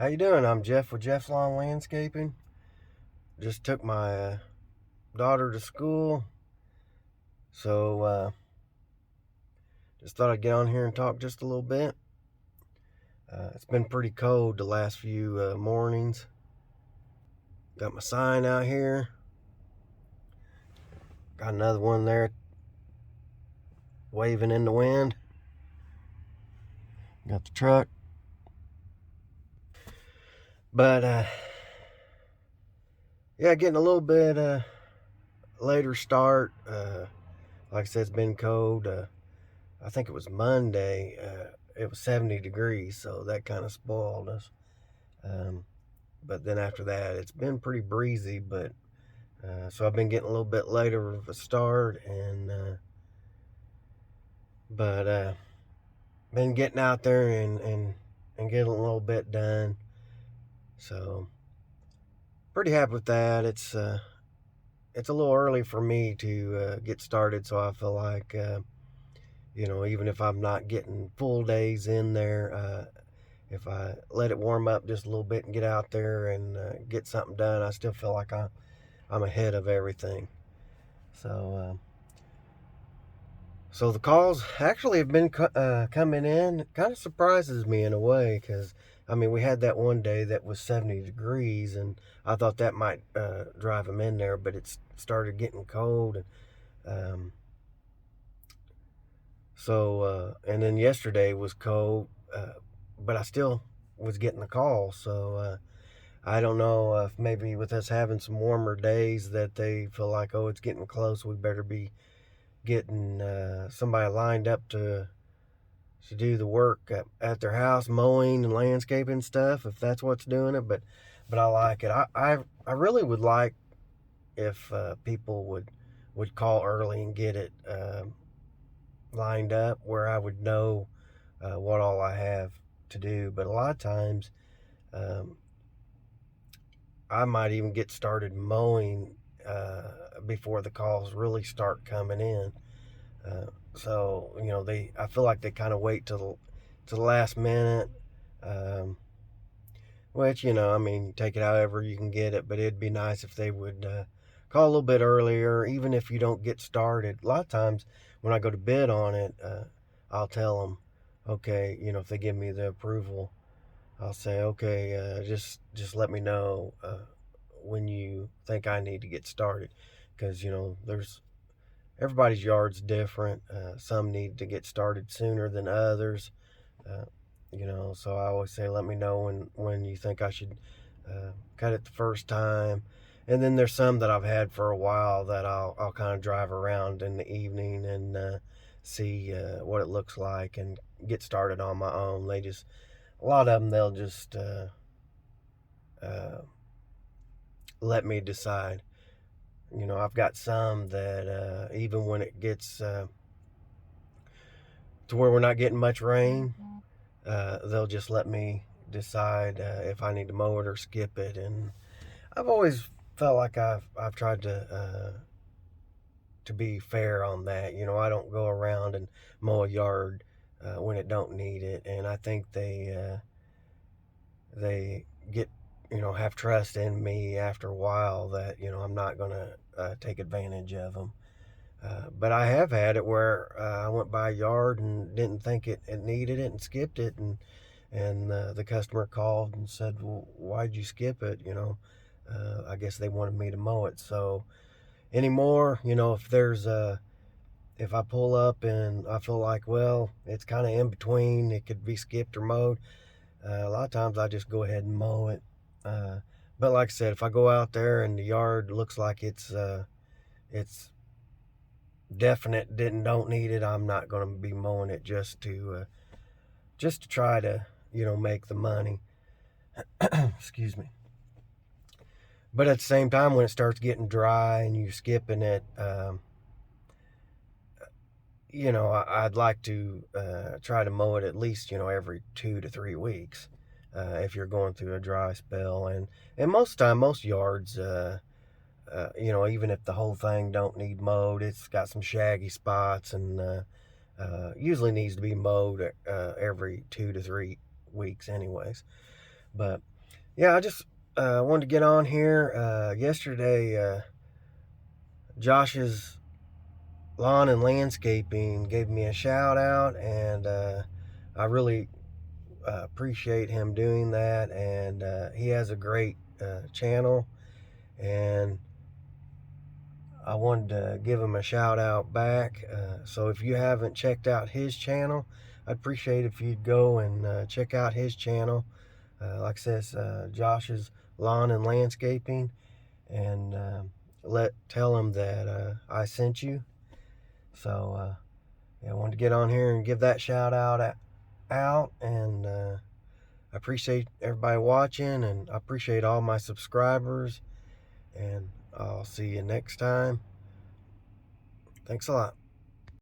How you doing? I'm Jeff with Jeff's Lawn Landscaping. Just took my daughter to school, so just thought I'd get on here and talk just a little bit. It's been pretty cold the last few mornings. Got my sign out here. Got another one there waving in the wind. Got the truck. But yeah, getting a little bit later start. Like I said, it's been cold. I think it was Monday. It was 70 degrees, so that kind of spoiled us. But then after that, it's been pretty breezy. But so I've been getting a little bit later of a start, and but been getting out there and getting a little bit done. So pretty happy with that. It's a little early for me to get started, so I feel like even if I'm not getting full days in there, if I let it warm up just a little bit and get out there and get something done, I still feel like I'm ahead of everything. So so the calls actually have been coming in. It kind of surprises me in a way because I mean we had that one day that was 70 degrees, and I thought that might drive them in there, but it started getting cold, and um, so and then yesterday was cold, but I still was getting the call. So I don't know if maybe with us having some warmer days that they feel like, oh, it's getting close. We better be getting somebody lined up to do the work at their house, mowing and landscaping stuff, if that's what's doing it. But I like it. I really would like if people would call early and get it lined up where I would know what all I have to do. But a lot of times, um, I might even get started mowing before the calls really start coming in. So I feel like they kind of wait till the last minute, um, which I mean, take it however you can get it. But it'd be nice if they would call a little bit earlier, even if you don't get started. A lot of times when I go to bid on it, I'll tell them, okay, if they give me the approval, I'll say, okay, just let me know when you think I need to get started, because there's everybody's yard's different. Some need to get started sooner than others. Uh, so I always say, let me know when you think I should cut it the first time. And then there's some that I've had for a while that I'll kind of drive around in the evening and see what it looks like and get started on my own. A lot of them, they'll just uh, let me decide. I've got some that even when it gets to where we're not getting much rain, they'll just let me decide if I need to mow it or skip it. And I've always felt like I've tried to be fair on that. I don't go around and mow a yard when it don't need it, and I think they get have trust in me after a while that I'm not gonna take advantage of them. But I have had it where I went by a yard and didn't think it needed it and skipped it, and the customer called and said, "Well, why'd you skip it?" I guess they wanted me to mow it. So anymore, if I pull up and I feel like, well, it's kind of in between, it could be skipped or mowed. A lot of times I just go ahead and mow it. Uh, but like I said, if I go out there and the yard looks like it's definite didn't don't need it, I'm not going to be mowing it just to try to make the money. Excuse me. But at the same time, when it starts getting dry and you're skipping it, I'd like to try to mow it at least every 2 to 3 weeks if you're going through a dry spell. And most yards, even if the whole thing don't need mowed, it's got some shaggy spots, and usually needs to be mowed every 2 to 3 weeks anyways. But Yeah, I just wanted to get on here. Yesterday, Josh's Lawn and Landscaping gave me a shout out, and I really appreciate him doing that. And he has a great channel, and I wanted to give him a shout out back. So if you haven't checked out his channel, I'd appreciate if you'd go and check out his channel. Like I says, Josh's Lawn and Landscaping, and tell him that I sent you. So yeah, I wanted to get on here and give that shout out, and I appreciate everybody watching, and I appreciate all my subscribers, and I'll see you next time. Thanks a lot.